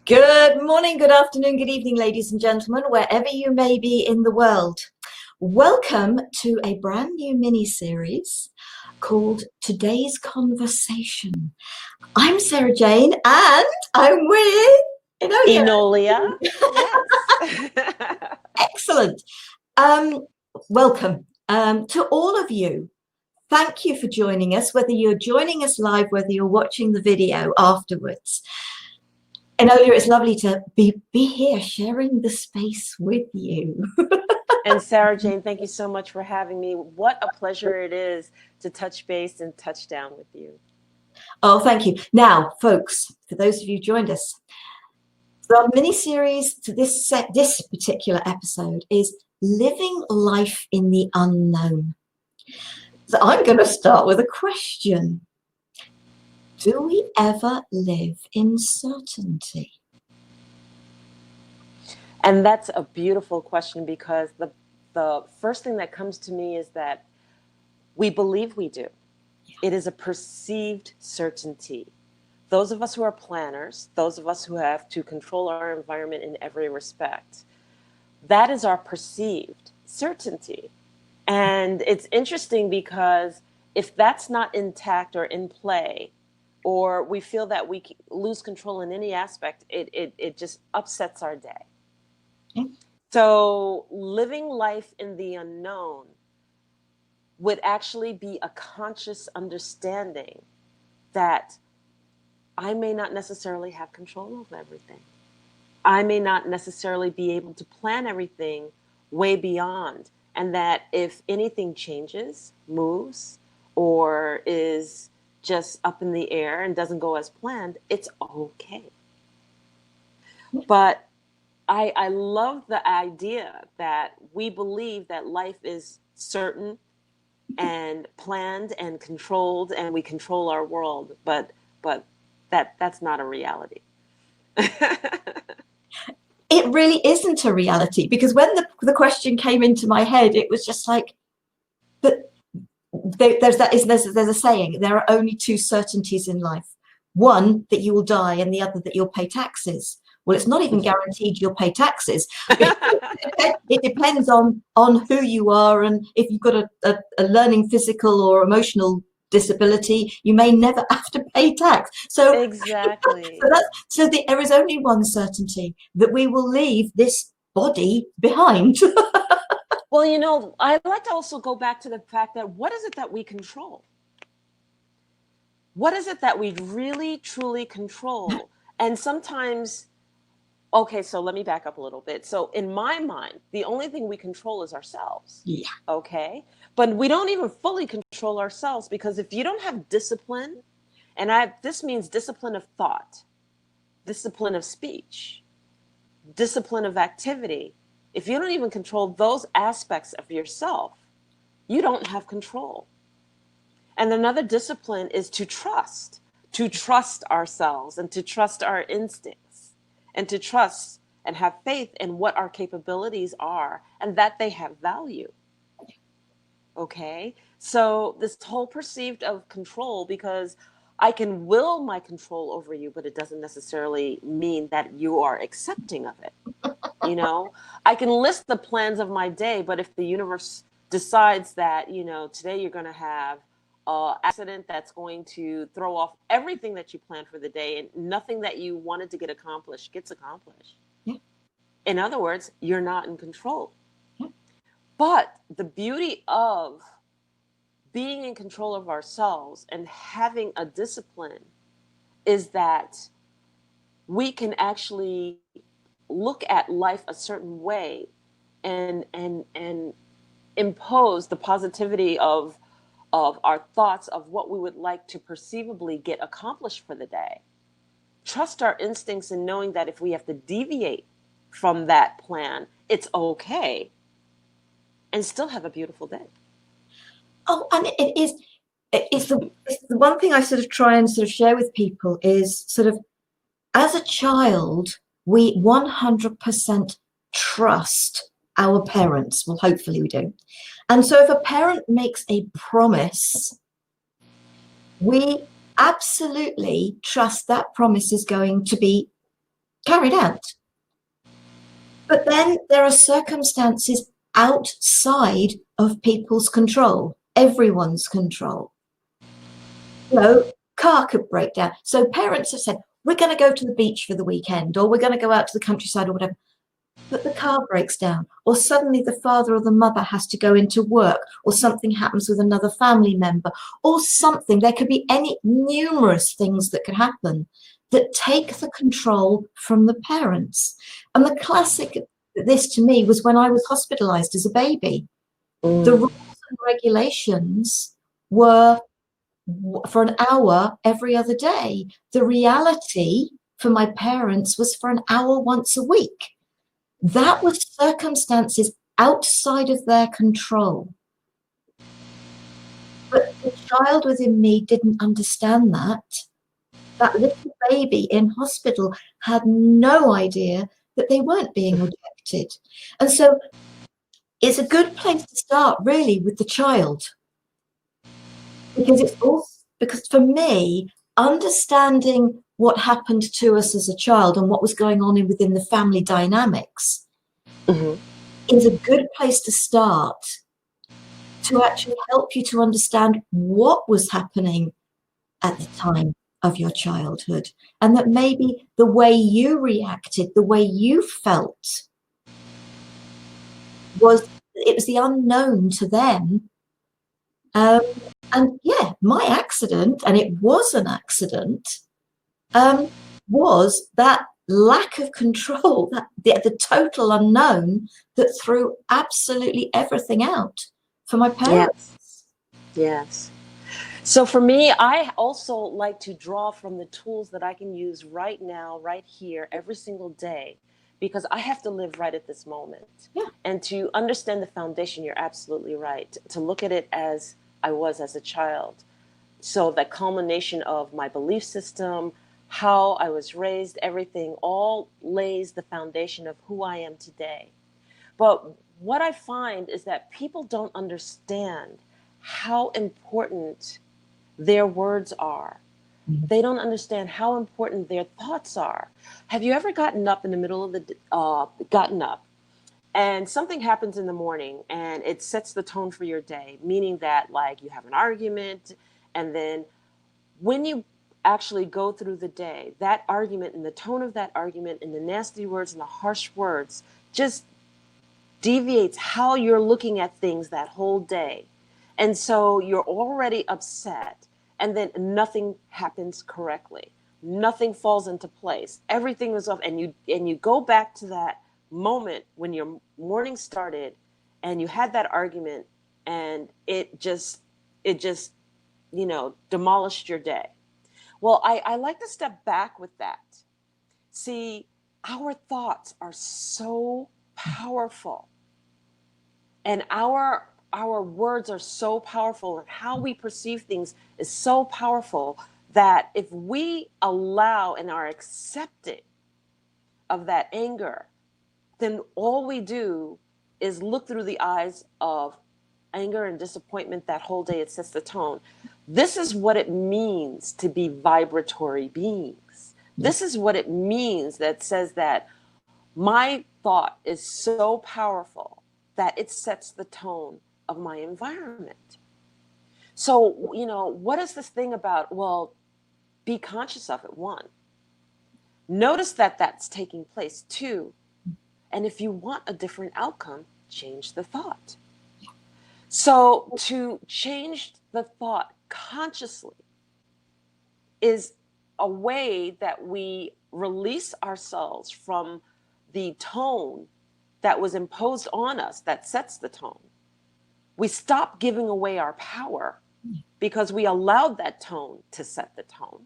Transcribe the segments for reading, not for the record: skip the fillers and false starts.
Good morning, good afternoon, good evening, ladies and gentlemen, wherever you may be in the world. Welcome to a brand new mini-series called Today's Conversation. I'm Sara Jane and I'm with Enolia. Yes. Excellent. Welcome to all of you. Thank you for joining us, whether you're joining us live, whether you're watching the video afterwards. Enolia, it's lovely to be here sharing the space with you. And Sara Jane, thank you so much for having me. What a pleasure it is to touch base and touch down with you. Oh, thank you. Now, folks, for those of you who joined us, the mini-series to this particular episode is Living Life in the Unknown. So I'm going to start with a question. Do we ever live in certainty? And that's a beautiful question, because the first thing that comes to me is that we believe we do. It is a perceived certainty. Those of us who are planners, those of us who have to control our environment in every respect, that is our perceived certainty. And it's interesting because if that's not intact or in play, or we feel that we lose control in any aspect, it just upsets our day. Okay. So living life in the unknown would actually be a conscious understanding that I may not necessarily have control of everything. I may not necessarily be able to plan everything way beyond. And that if anything changes, moves, or is just up in the air and doesn't go as planned, it's okay. But I love the idea that we believe that life is certain and planned and controlled, and we control our world, but that's not a reality. It really isn't a reality, because when the question came into my head, it was just like, but there's a saying, there are only two certainties in life. One, that you will die, and the other, that you'll pay taxes. Well, it's not even guaranteed you'll pay taxes. It depends on who you are, and if you've got a learning physical or emotional disability, you may never have to pay tax. So exactly. There is only one certainty, that we will leave this body behind. Well, you know, I like to also go back to the fact that what is it that we control? What is it that we really, truly control? And sometimes, okay, so let me back up a little bit. So in my mind, the only thing we control is ourselves. Yeah. Okay. But we don't even fully control ourselves, because if you don't have discipline, and this means discipline of thought, discipline of speech, discipline of activity, if you don't even control those aspects of yourself, you don't have control. And another discipline is to trust ourselves, and to trust our instincts, and to trust and have faith in what our capabilities are, and that they have value. Okay? So this whole perceived of control, because I can will my control over you, but it doesn't necessarily mean that you are accepting of it. You know, I can list the plans of my day, but if the universe decides that, you know, today you're going to have an accident that's going to throw off everything that you planned for the day, and nothing that you wanted to get accomplished gets accomplished. Yeah. In other words, you're not in control. Yeah. But the beauty of being in control of ourselves and having a discipline is that we can actually look at life a certain way, and impose the positivity of our thoughts of what we would like to perceivably get accomplished for the day. Trust our instincts in knowing that if we have to deviate from that plan, it's okay, and still have a beautiful day. Oh, and it's the one thing I sort of try and sort of share with people is sort of, as a child, we 100% trust our parents. Well, hopefully we do. And so if a parent makes a promise, we absolutely trust that promise is going to be carried out. But then there are circumstances outside of people's control, everyone's control. You know, car could break down. So parents have said, we're going to go to the beach for the weekend, or we're going to go out to the countryside or whatever. But the car breaks down, or suddenly the father or the mother has to go into work, or something happens with another family member, or something. There could be numerous things that could happen that take the control from the parents. And the classic this to me was when I was hospitalized as a baby. The rules and regulations were for an hour every other day. The reality for my parents was for an hour once a week. That was circumstances outside of their control. But the child within me didn't understand that. That little baby in hospital had no idea that they weren't being rejected. And so it's a good place to start, really, with the child. Because for me, understanding what happened to us as a child and what was going on within the family dynamics is a good place to start to actually help you to understand what was happening at the time of your childhood, and that maybe the way you reacted, the way you felt, was the unknown to them. And yeah, my accident, and it was an accident, was that lack of control, that the total unknown that threw absolutely everything out for my parents. Yes. So for me, I also like to draw from the tools that I can use right now, right here, every single day, because I have to live right at this moment. Yeah. And to understand the foundation, you're absolutely right. To look at it as I was as a child. So the culmination of my belief system, how I was raised, everything all lays the foundation of who I am today. But what I find is that people don't understand how important their words are. They don't understand how important their thoughts are. Have you ever gotten up in the middle of gotten up and something happens in the morning and it sets the tone for your day, meaning that like you have an argument, and then when you actually go through the day, that argument and the tone of that argument and the nasty words and the harsh words just deviates how you're looking at things that whole day. And so you're already upset, and then nothing happens correctly. Nothing falls into place. Everything is off, and you go back to that moment when your morning started and you had that argument, and it just demolished your day. Well, I like to step back with that. See, our thoughts are so powerful, and our words are so powerful, and how we perceive things is so powerful that if we allow and are accepting of that anger, then all we do is look through the eyes of anger and disappointment that whole day. It sets the tone. This is what it means to be vibratory beings. This is what it means that says that my thought is so powerful that it sets the tone of my environment. So, what is this thing about, well, be conscious of it, one. Notice that that's taking place, two. And if you want a different outcome, change the thought. So to change the thought consciously is a way that we release ourselves from the tone that was imposed on us that sets the tone. We stop giving away our power because we allowed that tone to set the tone.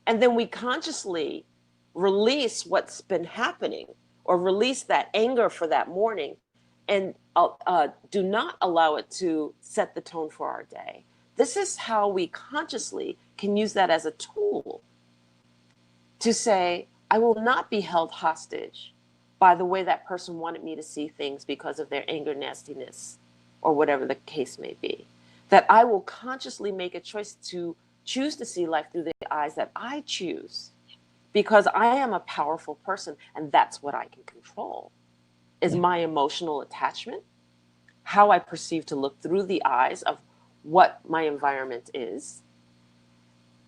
And then we consciously release what's been happening, or release that anger for that morning, and do not allow it to set the tone for our day. This is how we consciously can use that as a tool to say, I will not be held hostage by the way that person wanted me to see things because of their anger, nastiness, or whatever the case may be. That I will consciously make a choice to choose to see life through the eyes that I choose, because I am a powerful person, and that's what I can control, is my emotional attachment, how I perceive to look through the eyes of what my environment is,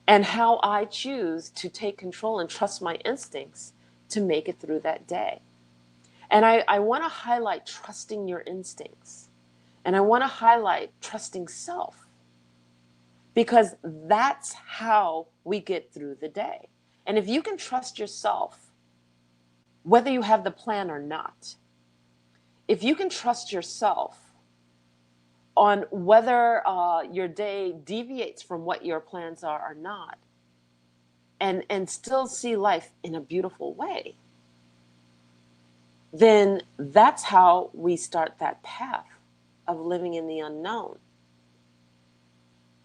and how I choose to take control and trust my instincts to make it through that day. And I want to highlight trusting your instincts. And I want to highlight trusting self, because that's how we get through the day. And if you can trust yourself, whether you have the plan or not, if you can trust yourself on whether your day deviates from what your plans are or not, and still see life in a beautiful way, then that's how we start that path of living in the unknown.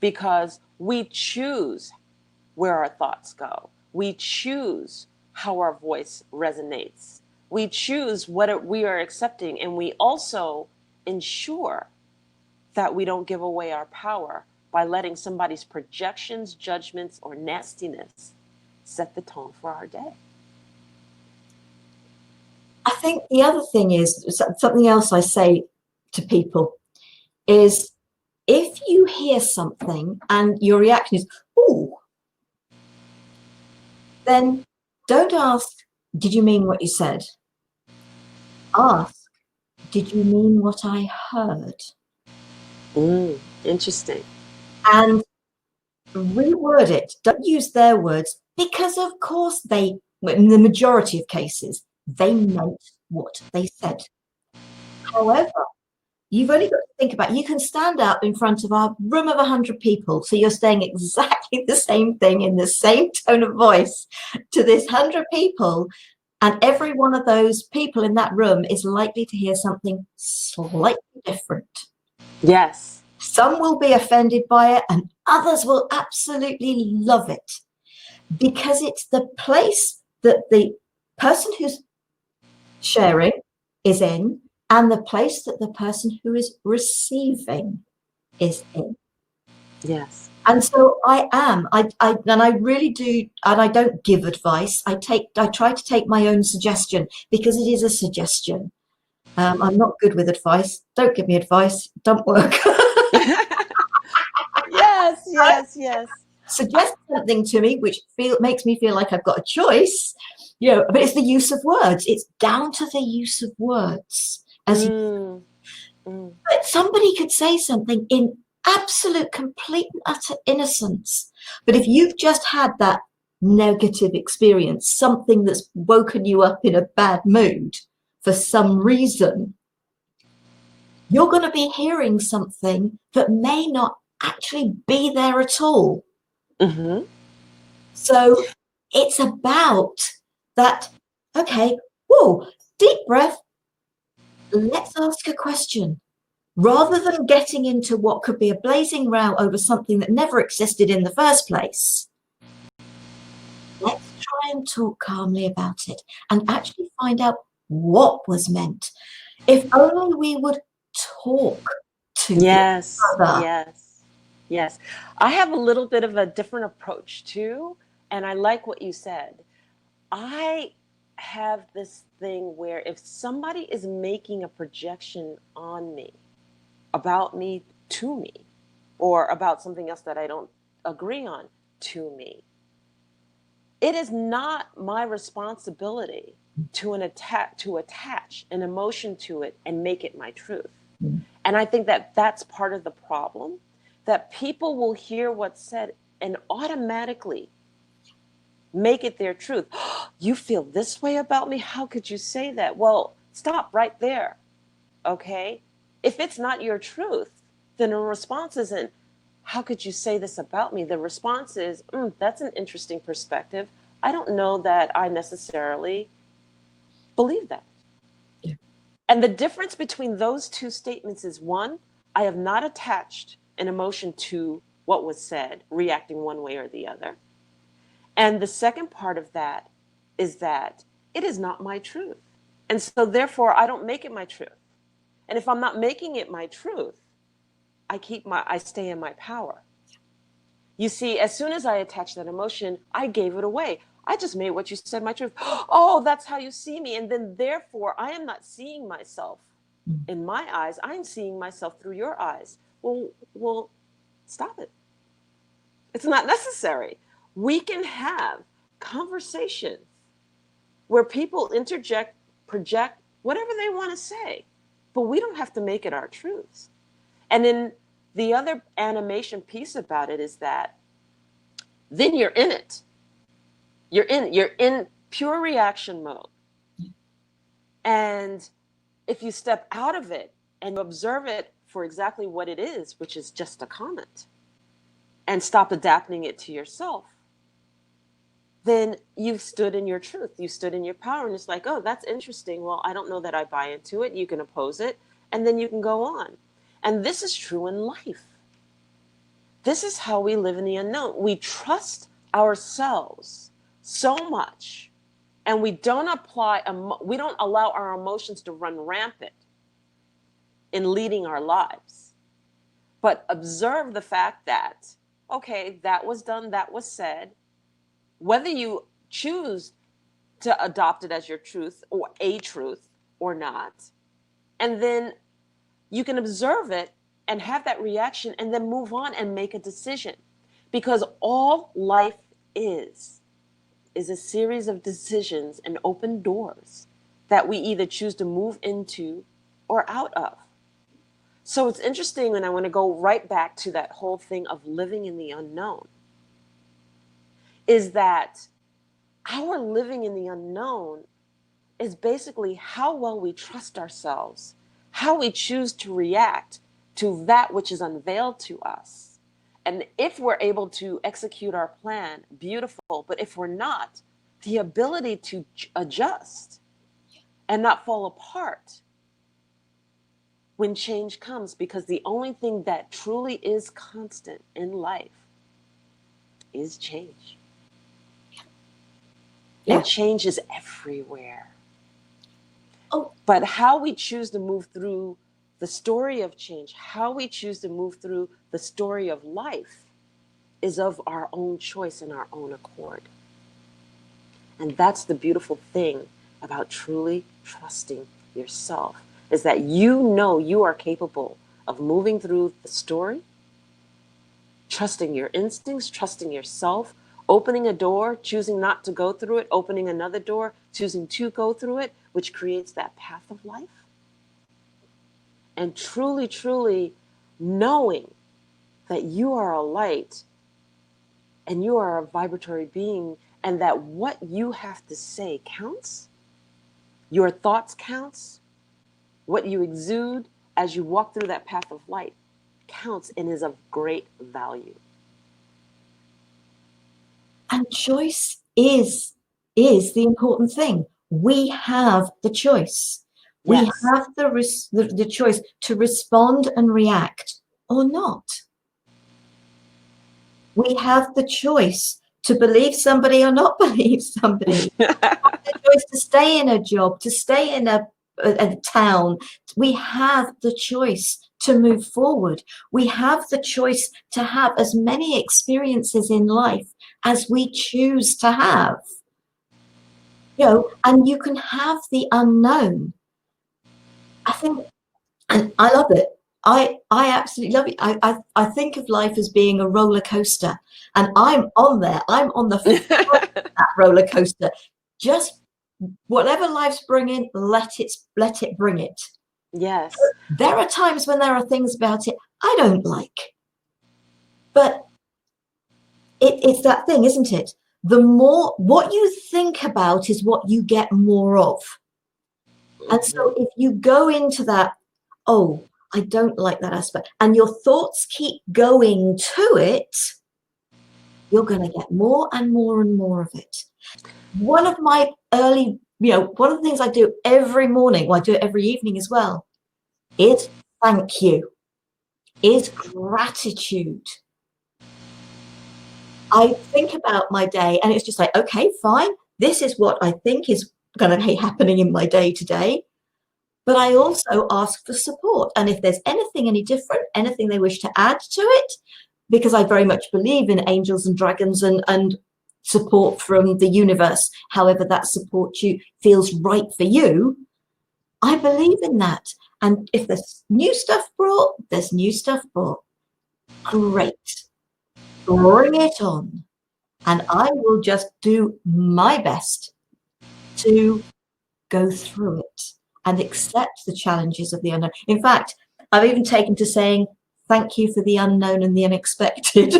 Because we choose where our thoughts go. We choose how our voice resonates. We choose what we are accepting, and we also ensure that we don't give away our power by letting somebody's projections, judgments, or nastiness set the tone for our day. I think the other thing is, something else I say to people is, if you hear something and your reaction is, ooh, then don't ask, did you mean what you said? Ask, did you mean what I heard? Interesting. And reword it. Don't use their words, because of course they, in the majority of cases, they meant what they said. However, you've only got to think about, you can stand up in front of a room of 100 people, so you're saying exactly the same thing in the same tone of voice to this 100 people, and every one of those people in that room is likely to hear something slightly different. Yes. Some will be offended by it, and others will absolutely love it, because it's the place that the person who's sharing is in, and the place that the person who is receiving is in. Yes. And so and I really do, and I don't give advice. I try to take my own suggestion, because it is a suggestion. I'm not good with advice. Don't give me advice. Don't work. Yes. Suggest something to me which makes me feel like I've got a choice, but it's the use of words. It's down to the use of words. But somebody could say something in absolute, complete and utter innocence, but if you've just had that negative experience, something that's woken you up in a bad mood for some reason, you're going to be hearing something that may not actually be there at all. So it's about that, okay, whoa, deep breath, let's ask a question. Rather than getting into what could be a blazing row over something that never existed in the first place, let's try and talk calmly about it and actually find out what was meant. If only we would talk to each other. Yes. I have a little bit of a different approach too, and I like what you said. I have this thing where if somebody is making a projection on me, about me, to me, or about something else that I don't agree on, to me, it is not my responsibility to attach an emotion to it and make it my truth. And I think that that's part of the problem, that people will hear what's said and automatically make it their truth. You feel this way about me? How could you say that? Well, stop right there. Okay? If it's not your truth, then the response isn't, how could you say this about me? The response is, that's an interesting perspective. I don't know that I necessarily believe that. Yeah. And the difference between those two statements is, one, I have not attached an emotion to what was said, reacting one way or the other. And the second part of that is that it is not my truth. And so therefore I don't make it my truth. And if I'm not making it my truth, I stay in my power. You see, as soon as I attached that emotion, I gave it away. I just made what you said my truth. Oh, that's how you see me. And then therefore, I am not seeing myself in my eyes. I'm seeing myself through your eyes. Well, stop it. It's not necessary. We can have conversations where people interject, project whatever they want to say, but we don't have to make it our truths. And then the other animation piece about it is that then you're in it. You're in pure reaction mode. And if you step out of it and observe it for exactly what it is, which is just a comment, and stop adapting it to yourself, then you've stood in your truth. You stood in your power. And it's like, oh, that's interesting. Well, I don't know that I buy into it. You can oppose it. And then you can go on. And this is true in life. This is how we live in the unknown. We trust ourselves so much, and we don't allow our emotions to run rampant in leading our lives. But observe the fact that, okay, that was done, that was said. Whether you choose to adopt it as your truth or a truth or not, and then you can observe it and have that reaction and then move on and make a decision. Because all life is a series of decisions and open doors that we either choose to move into or out of. So it's interesting, and I want to go right back to that whole thing of living in the unknown, is that our living in the unknown is basically how well we trust ourselves, how we choose to react to that which is unveiled to us. And if we're able to execute our plan, beautiful. But if we're not, the ability to adjust and not fall apart when change comes, because the only thing that truly is constant in life is change. Yeah. And change is everywhere. Oh. But how we choose to move through the story of change, how we choose to move through the story of life, is of our own choice and our own accord. And that's the beautiful thing about truly trusting yourself, is that you know you are capable of moving through the story, trusting your instincts, trusting yourself, opening a door, choosing not to go through it, opening another door, choosing to go through it, which creates that path of life. And truly, truly knowing that you are a light and you are a vibratory being, and that what you have to say counts, your thoughts counts, what you exude as you walk through that path of light counts and is of great value. And choice is the important thing. We have the choice. Yes. We have the choice to respond and react or not. We have the choice to believe somebody or not believe somebody. We have the choice to stay in a job, to stay in a town. We have the choice to move forward. We have the choice to have as many experiences in life as we choose to have. You know, and you can have the unknown. I think, and I love it. I absolutely love it. I think of life as being a roller coaster, and I'm on there. I'm on the front of that roller coaster. Just whatever life's bringing, let it bring it. Yes. There are times when there are things about it I don't like, but it's that thing, isn't it? The more what you think about is what you get more of. And so if you go into that, oh, I don't like that aspect, and your thoughts keep going to it, you're going to get more and more and more of it. One of my early, one of the things I do every morning, well, I do it every evening as well, is thank you, is gratitude. I think about my day and it's just like, okay, fine. This is what I think is going to be happening in my day today. But I also ask for support. And if there's anything any different, anything they wish to add to it, because I very much believe in angels and dragons and support from the universe, however that support you feels right for you. I believe in that. And if there's new stuff brought, there's new stuff brought. Great. Bring it on. And I will just do my best to go through it and accept the challenges of the unknown. In fact, I've even taken to saying, thank you for the unknown and the unexpected.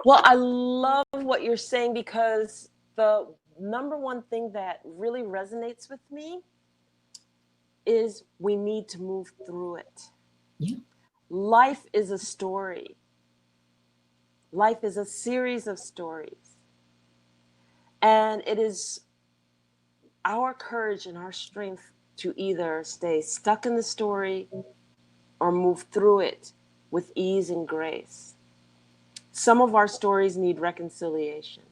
Well, I love what you're saying, because the number one thing that really resonates with me is we need to move through it. Yeah. Life is a story. Life is a series of stories. And it is our courage and our strength to either stay stuck in the story or move through it with ease and grace. Some of our stories need reconciliation.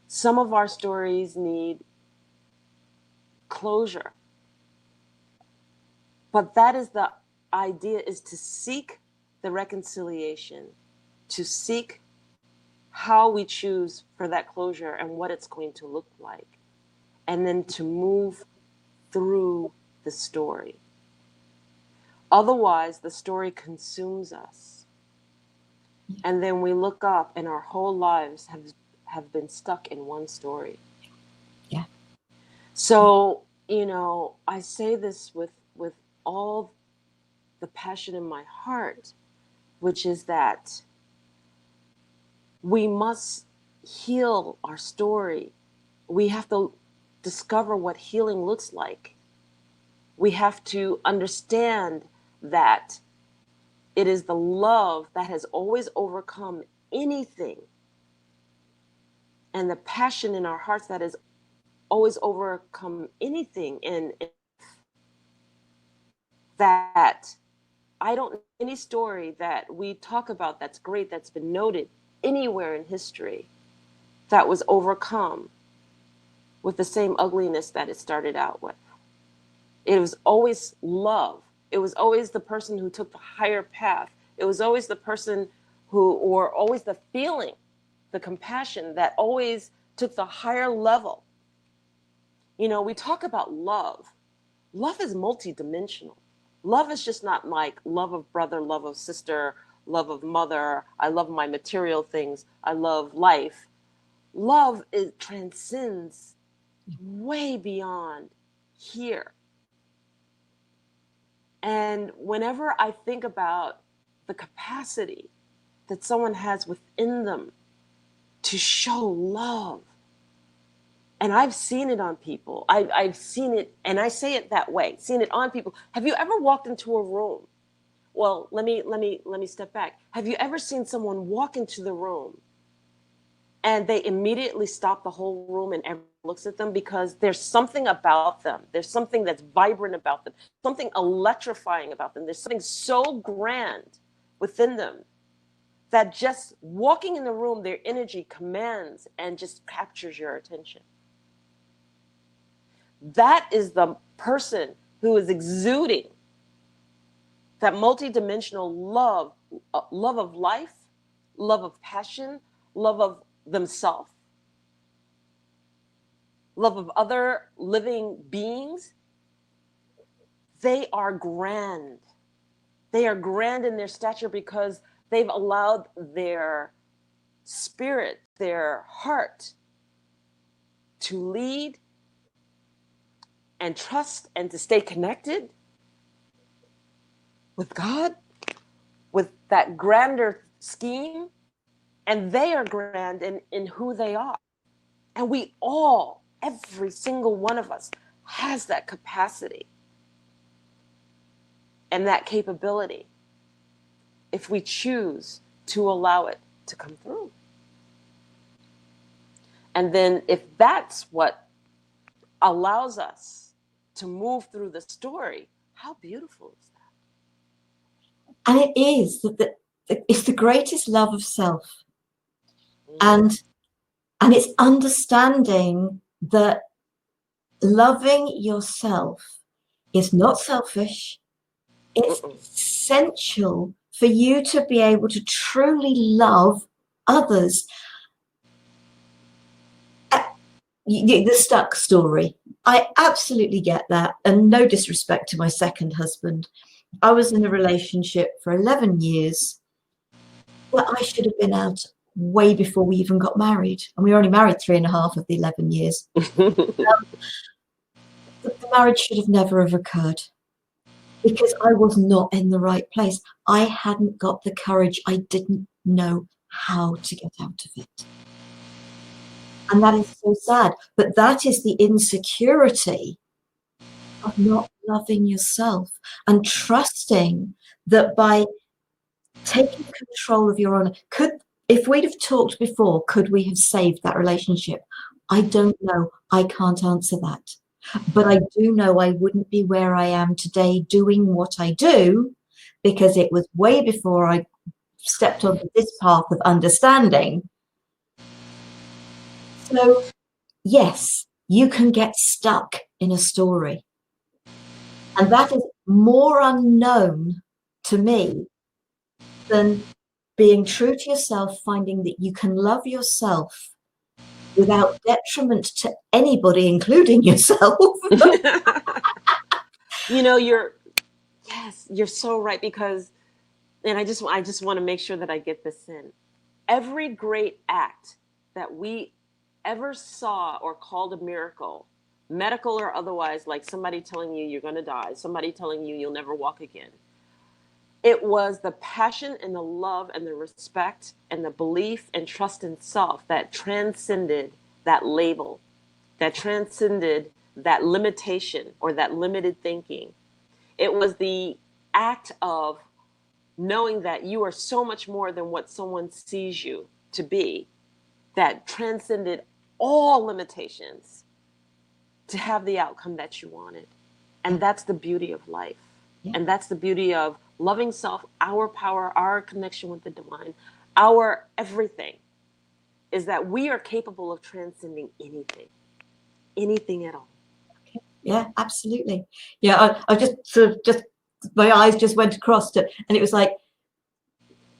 Some of our stories need closure. But that is the idea, is to seek the reconciliation, to seek how we choose for that closure and what it's going to look like, and then to move through the story. Otherwise, the story consumes us. And then we look up and our whole lives have been stuck in one story. Yeah. So, I say this with all the passion in my heart, which is that we must heal our story. We have to discover what healing looks like. We have to understand that it is the love that has always overcome anything, and the passion in our hearts that has always overcome anything. And that I don't know any story that we talk about that's great, that's been noted anywhere in history, that was overcome with the same ugliness that it started out with. It was always love. It was always the person who took the higher path. It was always the person or always the feeling, the compassion that always took the higher level. We talk about love. Love is multidimensional. Love is just not like love of brother, love of sister, love of mother. I love my material things. I love life. Love transcends way beyond here. And whenever I think about the capacity that someone has within them to show love, and I've seen it on people, I've seen it, and I say it that way, seen it on people. Have you ever walked into a room? Well, let me step back. Have you ever seen someone walk into the room and they immediately stop the whole room and everyone looks at them, because there's something about them. There's something that's vibrant about them, something electrifying about them. There's something so grand within them that just walking in the room, their energy commands and just captures your attention. That is the person who is exuding that multidimensional love, love of life, love of passion, love of themselves, love of other living beings. They are grand. They are grand in their stature because they've allowed their spirit, their heart, to lead and trust and to stay connected with God, with that grander scheme. And they are grand in who they are. And we all, every single one of us, has that capacity and that capability if we choose to allow it to come through. And then if that's what allows us to move through the story, how beautiful is that? And it is it's the greatest love of self. And it's understanding that loving yourself is not selfish. It's essential for you to be able to truly love others. The stuck story. I absolutely get that. And no disrespect to my second husband. I was in a relationship for 11 years, but I should have been out way before we even got married. And we were only married 3.5 of the 11 years. The marriage should have never have occurred because I was not in the right place. I hadn't got the courage. I didn't know how to get out of it. And that is so sad. But that is the insecurity of not loving yourself and trusting that by taking control of your own, if we'd have talked before, could we have saved that relationship? I don't know. I can't answer that. But I do know I wouldn't be where I am today doing what I do, because it was way before I stepped onto this path of understanding. So yes, you can get stuck in a story. And that is more unknown to me than being true to yourself, finding that you can love yourself without detriment to anybody, including yourself. You know, you're so right, because, and I just want to make sure that I get this in. Every great act that we ever saw or called a miracle, medical or otherwise, like somebody telling you you're going to die, somebody telling you you'll never walk again, it was the passion and the love and the respect and the belief and trust in self that transcended that label, that transcended that limitation or that limited thinking. It was the act of knowing that you are so much more than what someone sees you to be, that transcended all limitations to have the outcome that you wanted. And that's the beauty of life. Yeah. And that's the beauty of loving self, our power, our connection with the divine, our everything, is that we are capable of transcending anything at all. Yeah, absolutely. Yeah, I just sort of my eyes just went across to, and it was like,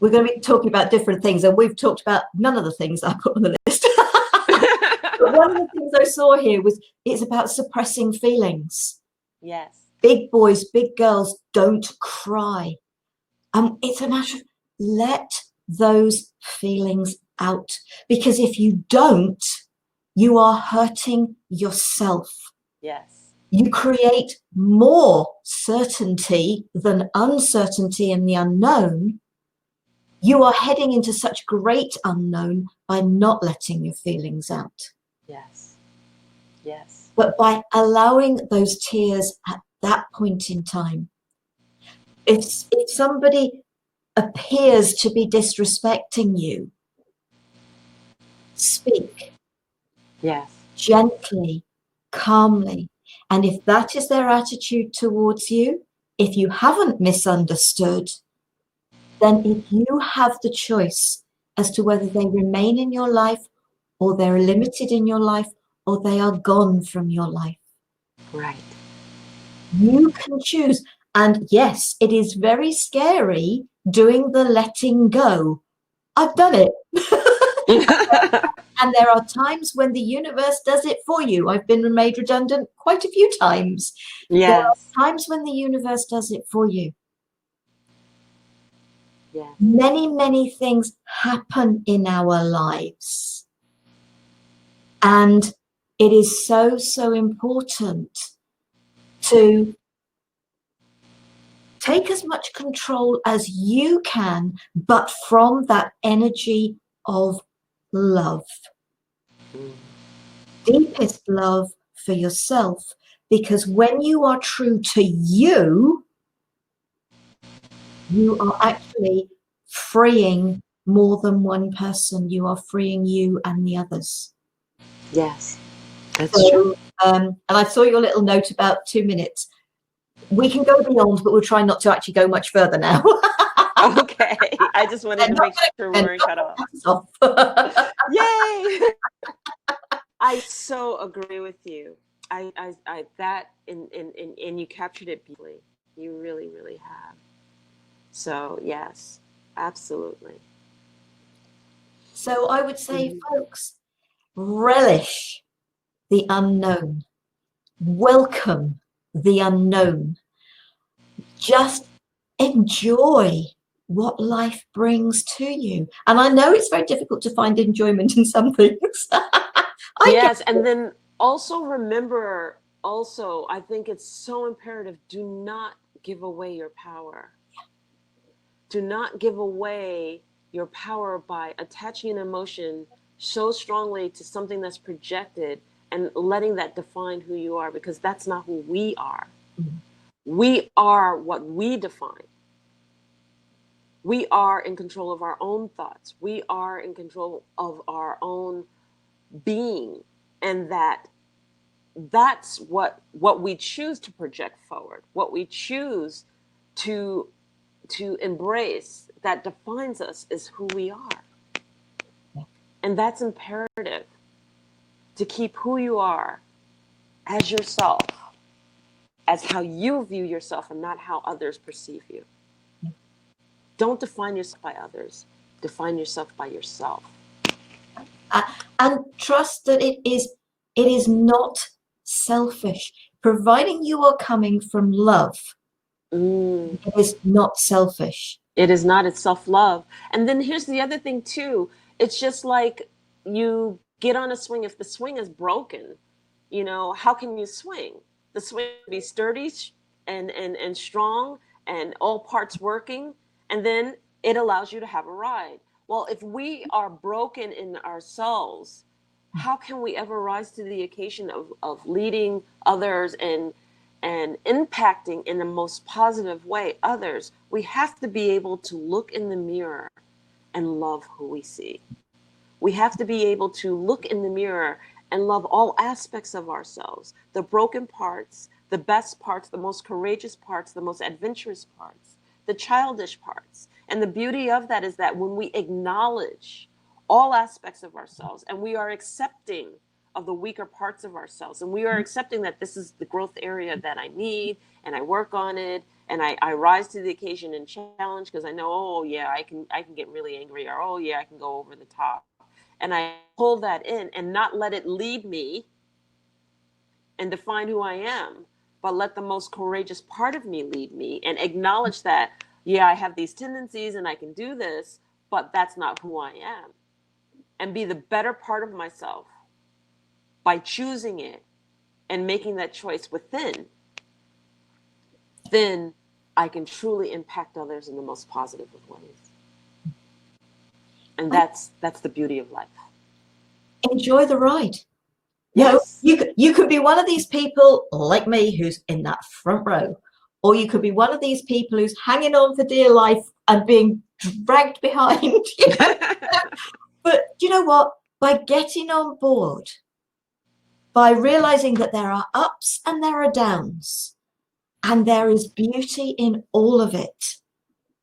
we're going to be talking about different things, and we've talked about none of the things I put on the list. But one of the things I saw here was it's about suppressing feelings. Yes. Big boys, big girls, don't cry. It's a matter of let those feelings out, because if you don't, you are hurting yourself. Yes. You create more certainty than uncertainty in the unknown. You are heading into such great unknown by not letting your feelings out. Yes. Yes. But by allowing those tears at that point in time, if somebody appears to be disrespecting you, speak. Yes. Gently, calmly. And if that is their attitude towards you, if you haven't misunderstood, then if you have the choice as to whether they remain in your life or they're limited in your life or they are gone from your life. Right. You can choose. And yes, it is very scary doing the letting go. I've done it. And there are times when the universe does it for you. I've been made redundant quite a few times. Yes. There are times when the universe does it for you. Yes. Many, many things happen in our lives. And it is so, so important to take as much control as you can, but from that energy of love. Deepest love for yourself, because when you are true to you, you are actually freeing more than one person. You are freeing you and the others. Yes, that's true. And I saw your little note about 2 minutes. We can go beyond, but we'll try not to actually go much further now. Okay, I just wanted to make sure we weren't cut off. Yay! I so agree with you. I that and you captured it beautifully. You really, really have. So yes, absolutely. So I would say, Mhm. folks, relish the unknown. Welcome the unknown. Just enjoy what life brings to you. And I know it's very difficult to find enjoyment in some things. I get Yes, and then also remember, also, I think it's so imperative, do not give away your power. Do not give away your power by attaching an emotion so strongly to something that's projected and letting that define who you are, because that's not who we are. We are what we define. We are in control of our own thoughts. We are in control of our own being, and that's what we choose to project forward, what we choose to embrace, that defines us, is who we are. And that's imperative, to keep who you are as yourself, as how you view yourself and not how others perceive you. Don't define yourself by others, define yourself by yourself. uh, and trust that it is not selfish. Providing you are coming from love, Mm. it is not selfish. It is not, it's self-love. And then here's the other thing too. It's just like, you get on a swing, if the swing is broken, how can you swing? The swing be sturdy and strong and all parts working, and then it allows you to have a ride. Well, if we are broken in ourselves, how can we ever rise to the occasion of leading others and impacting in the most positive way others? We have to be able to look in the mirror and love who we see. We have to be able to look in the mirror and love all aspects of ourselves, the broken parts, the best parts, the most courageous parts, the most adventurous parts, the childish parts. And the beauty of that is that when we acknowledge all aspects of ourselves and we are accepting of the weaker parts of ourselves, and we are accepting that this is the growth area that I need, and I work on it, and I rise to the occasion and challenge, because I know, oh yeah, I can get really angry, or oh yeah, I can go over the top, and I pull that in and not let it lead me and define who I am, but let the most courageous part of me lead me, and acknowledge that, yeah, I have these tendencies and I can do this, but that's not who I am. And be the better part of myself by choosing it and making that choice within, then I can truly impact others in the most positive of ways. And that's the beauty of life. Enjoy the ride. No, Yes. you could be one of these people like me who's in that front row, or you could be one of these people who's hanging on for dear life and being dragged behind. But you know what? By getting on board, by realizing that there are ups and there are downs, and there is beauty in all of it,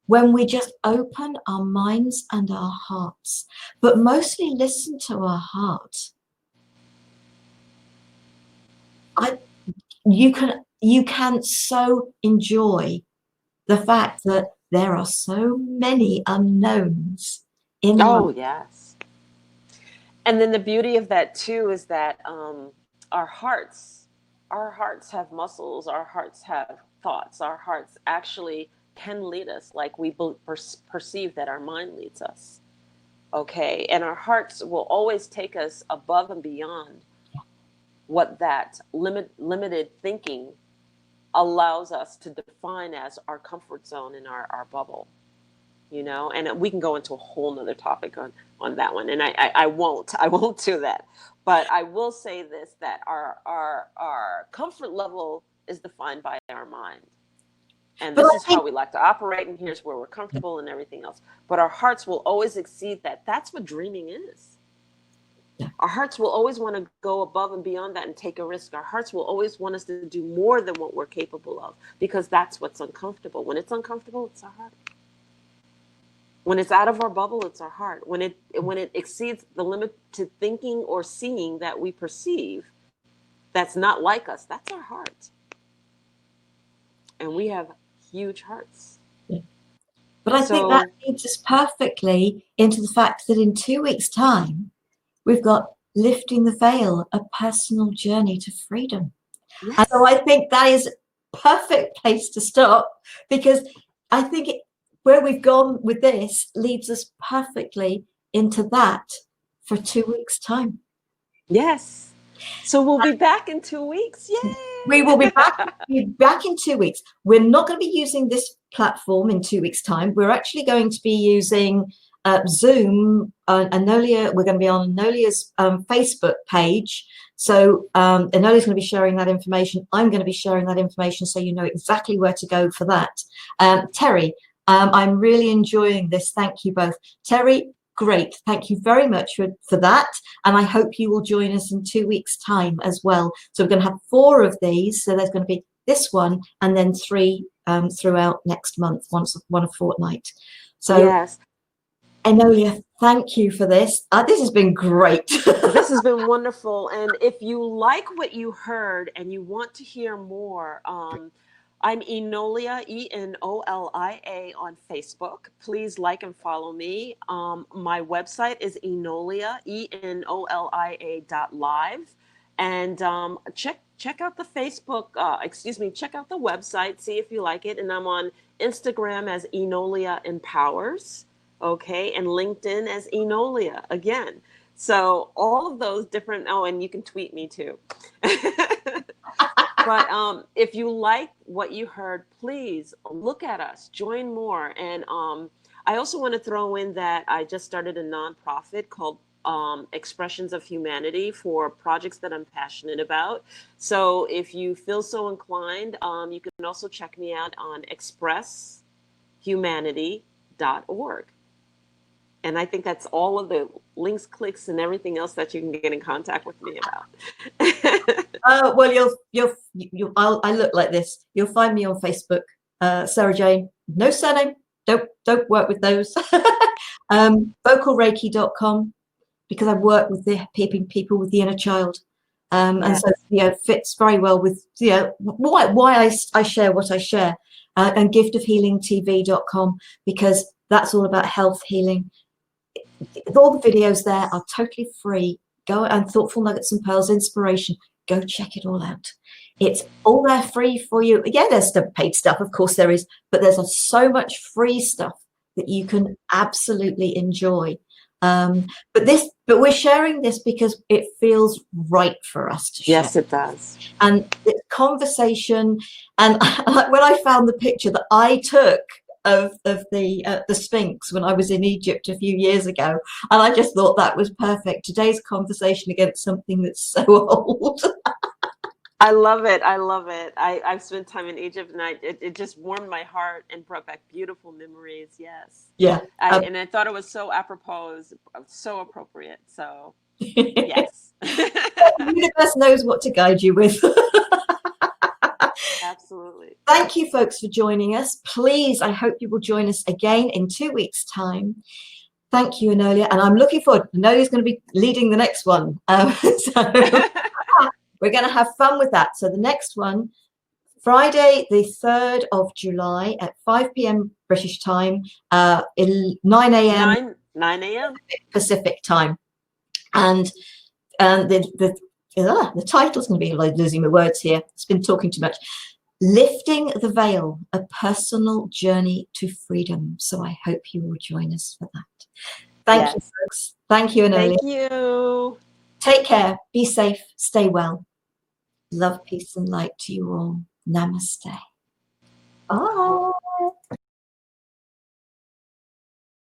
when we just open our minds and our hearts, but mostly listen to our heart, I you can so enjoy the fact that there are so many unknowns in life. Oh, yes. And then the beauty of that too is that our hearts, our hearts have muscles, our hearts have thoughts, our hearts actually can lead us like we perceive that our mind leads us. Okay, and our hearts will always take us above and beyond what that limited thinking allows us to define as our comfort zone in our bubble. And we can go into a whole nother topic on that one, and I won't do that, but I will say this, that our comfort level is defined by our mind, and But this I is how think we like to operate, and here's where we're comfortable and everything else, but our hearts will always exceed that. That's what dreaming is. yeah, Our hearts will always want to go above and beyond that and take a risk. Our hearts will always want us to do more than what we're capable of, because that's what's uncomfortable. When it's uncomfortable, it's our heart. When it's out of our bubble, it's our heart. When it exceeds the limit to thinking or seeing that we perceive, that's not like us, that's our heart. And we have huge hearts. yeah. But I think that leads us perfectly into the fact that in 2 weeks' time, we've got Lifting the Veil, a personal journey to freedom. Yes. And so I think that is a perfect place to stop, because I think where we've gone with this leads us perfectly into that for 2 weeks' time. Yes. So we'll be back in 2 weeks. Yay! We will be back in 2 weeks. We're not going to be using this platform in 2 weeks' time. We're actually going to be using Zoom. Enolia, we're going to be on Enolia's Facebook page. So Enolia's going to be sharing that information. I'm going to be sharing that information, so you know exactly where to go for that. Terry, I'm really enjoying this. Thank you both. Terry, great. Thank you very much for that. And I hope you will join us in 2 weeks' time as well. So we're going to have 4 of these. So there's going to be this one and then 3 throughout next month, one a fortnight. So yes. Enolia, thank you for this. This has been great. This has been wonderful. And if you like what you heard and you want to hear more, I'm Enolia, Enolia on Facebook. Please like and follow me. My website is Enolia, Enolia.live. And check out the Facebook, check out the website, see if you like it. And I'm on Instagram as Enolia Empowers, okay, and LinkedIn as Enolia again. So all of those different, and you can tweet me too. But if you like what you heard, please look at us, join more. And I also want to throw in that I just started a nonprofit called Expressions of Humanity for projects that I'm passionate about. So if you feel so inclined, you can also check me out on expresshumanity.org. And I think that's all of the links, clicks, and everything else that you can get in contact with me about. Well, I look like this. You'll find me on Facebook, Sara Jane. No surname. Don't work with those. Vocalreiki.com, because I work with the people with the inner child, and so it fits very well with why I share what I share. And giftofhealingtv.com, because that's all about health healing. All the videos there are totally free. Go, and Thoughtful Nuggets and Pearls Inspiration. Go check it all out. It's all there free for you. Yeah, there's some paid stuff, of course there is, but there's so much free stuff that you can absolutely enjoy. But we're sharing this because it feels right for us to share. Yes, it does. And it's conversation. And when I found the picture that I took of the Sphinx when I was in Egypt a few years ago, and I just thought that was perfect. Today's conversation against something that's so old. I love it. I love it. I've spent time in Egypt, and it just warmed my heart and brought back beautiful memories. Yes. Yeah. And I thought it was so apropos, so appropriate. So yes. The universe knows what to guide you with. Absolutely. Thank you, folks, for joining us. Please, I hope you will join us again in 2 weeks' time. Thank you, Enolia. And I'm looking forward. Enolia's going to be leading the next one. So we're going to have fun with that. So the next one, Friday, the 3rd of July at 5 p.m. British time, 9 a.m. 9 a.m. Pacific time. And the title's going to be like losing my words here. It's been talking too much. Lifting the Veil, a personal journey to freedom. So I hope you will join us for that. Thank you, folks. Thank you, Enolia. Thank you. Take care. Be safe. Stay well. Love, peace, and light to you all. Namaste. Bye.